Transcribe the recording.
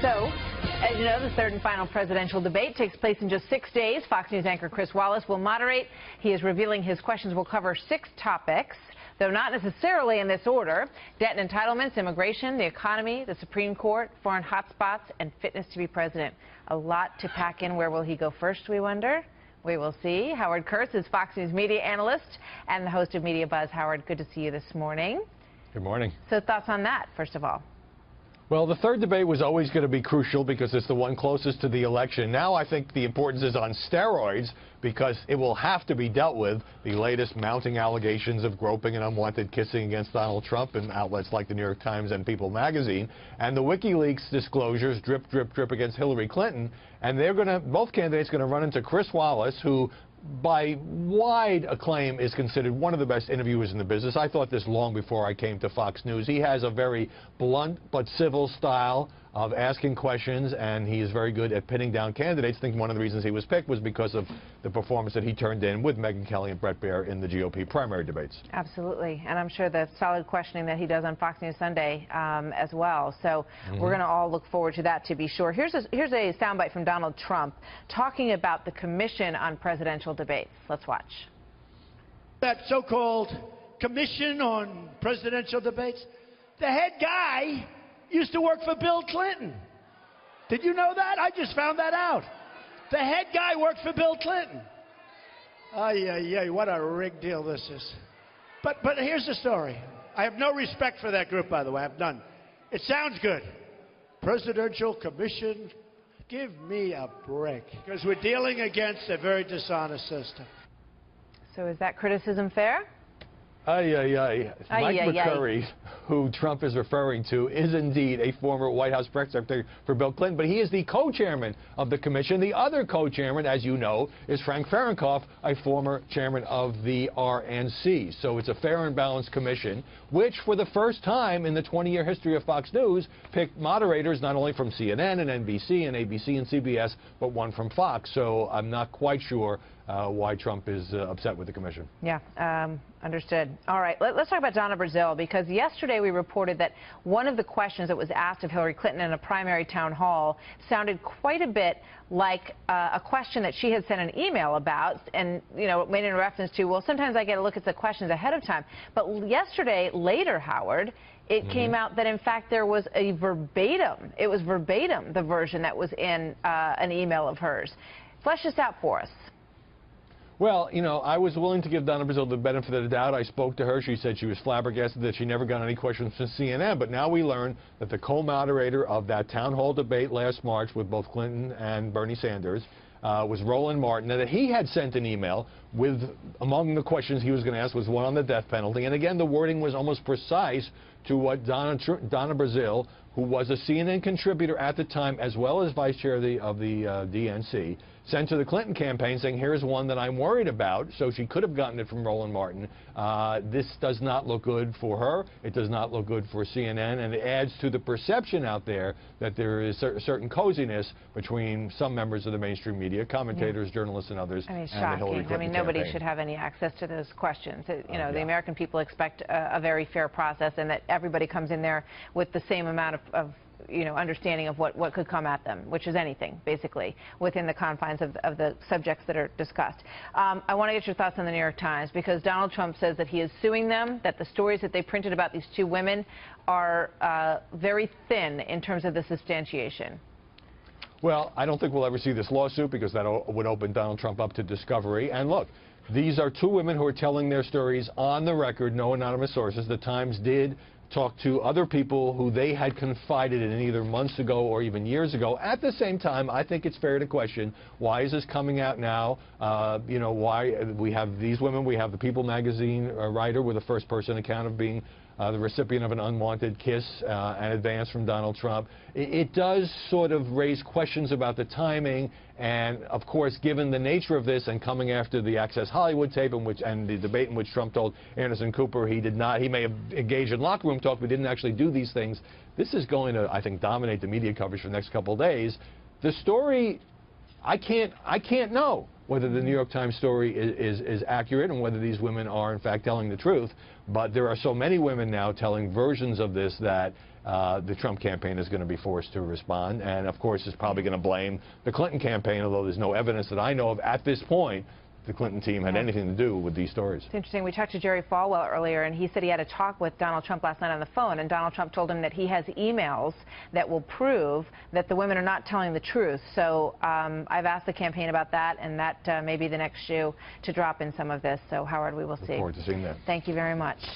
So, as you know, the third and final presidential debate takes place in just 6 days. Fox News anchor Chris Wallace will moderate. He is revealing his questions will cover 6 topics, though not necessarily in this order: debt and entitlements, immigration, the economy, the Supreme Court, foreign hotspots, and fitness to be president. A lot to pack in. Where will he go first, we wonder? We will see. Howard Kurtz is Fox News media analyst and the host of Media Buzz. Howard, good to see you this morning. Good morning. So thoughts on that, first of all? Well, the third debate was always going to be crucial because it's the one closest to the election. Now I think the importance is on steroids because it will have to be dealt with. The latest mounting allegations of groping and unwanted kissing against Donald Trump in outlets like the New York Times and People magazine, and the WikiLeaks disclosures drip, drip, drip against Hillary Clinton. And they're going to, both candidates are going to run into Chris Wallace, who by wide acclaim is considered one of the best interviewers in the business. I thought this long before I came to Fox News. He has a very blunt but civil style of asking questions, and he is very good at pinning down candidates. I think one of the reasons he was picked was because of the performance that he turned in with Megyn Kelly and Bret Baier in the GOP primary debates. Absolutely, and I'm sure the solid questioning that he does on Fox News Sunday as well. So we're going to all look forward to that, to be sure. Here's a soundbite from Donald Trump talking about the Commission on Presidential Debates. Let's watch. That so-called Commission on Presidential Debates, the head guy used to work for Bill Clinton. Did you know that? I just found that out. The head guy worked for Bill Clinton. Ay, what a rigged deal this is. But here's the story. I have no respect for that group, by the way. I have none. It sounds good. Presidential Commission. Give me a break. Because we're dealing against a very dishonest system. So is that criticism fair? Mike McCurry, who Trump is referring to, is indeed a former White House press secretary for Bill Clinton, but he is the co-chairman of the commission. The other co-chairman, as you know, is Frank Fahrenkopf, a former chairman of the RNC. So it's a fair and balanced commission, which for the first time in the 20-year history of Fox News picked moderators not only from CNN and NBC and ABC and CBS, but one from Fox. So I'm not quite sure why Trump is upset with the commission. Yeah, understood. All right, let's talk about Donna Brazile, because yesterday we reported that one of the questions that was asked of Hillary Clinton in a primary town hall sounded quite a bit like a question that she had sent an email about, and, you know, made in reference to, well, sometimes I get a look at the questions ahead of time. But yesterday, later, Howard, it came out that, in fact, there was a verbatim, it was verbatim, the version that was in an email of hers. Flesh this out for us. Well, you know, I was willing to give Donna Brazile the benefit of the doubt. I spoke to her. She said she was flabbergasted that she never got any questions from CNN. But now we learn that the co-moderator of that town hall debate last March with both Clinton and Bernie Sanders was Roland Martin, and that he had sent an email with, among the questions he was going to ask was one on the death penalty. And again, the wording was almost precise to what Donna Brazile, who was a CNN contributor at the time, as well as vice chair of the DNC, sent to the Clinton campaign saying, here's one that I'm worried about. So she could have gotten it from Roland Martin. This does not look good for her. It does not look good for CNN. And it adds to the perception out there that there is a certain coziness between some members of the mainstream media, commentators, journalists, and others. I mean, and the Hillary shocking. Clinton I mean, nobody campaign. should have any access to those questions. You know, the American people expect a very fair process, and that everybody comes in there with the same amount of you know, understanding of what could come at them, which is anything, basically, within the confines of the subjects that are discussed. I want to get your thoughts on the New York Times, because Donald Trump says that he is suing them, that the stories that they printed about these 2 women are very thin in terms of the substantiation. Well, I don't think we'll ever see this lawsuit, because that would open Donald Trump up to discovery. And look, these are 2 women who are telling their stories on the record, no anonymous sources. The Times did talk to other people who they had confided in either months ago or even years ago. At the same time, I think it's fair to question, why is this coming out now? You know, why we have these women, we have the People magazine writer with a first-person account of being the recipient of an unwanted kiss and advance from Donald Trump. It does sort of raise questions about the timing, and of course, given the nature of this and coming after the Access Hollywood tape and the debate in which Trump told Anderson Cooper he may have engaged in locker room talk but didn't actually do these things, this is going to, I think, dominate the media coverage for the next couple of days. The story, I can't know whether the New York Times story is accurate and whether these women are, in fact, telling the truth. But there are so many women now telling versions of this that the Trump campaign is going to be forced to respond, and of course is probably going to blame the Clinton campaign, although there's no evidence that I know of at this point the Clinton team had anything to do with these stories. It's interesting. We talked to Jerry Falwell earlier, and he said he had a talk with Donald Trump last night on the phone, and Donald Trump told him that he has emails that will prove that the women are not telling the truth. So I've asked the campaign about that, and that may be the next shoe to drop in some of this. So, Howard, we will see. Look forward to seeing that. Thank you very much.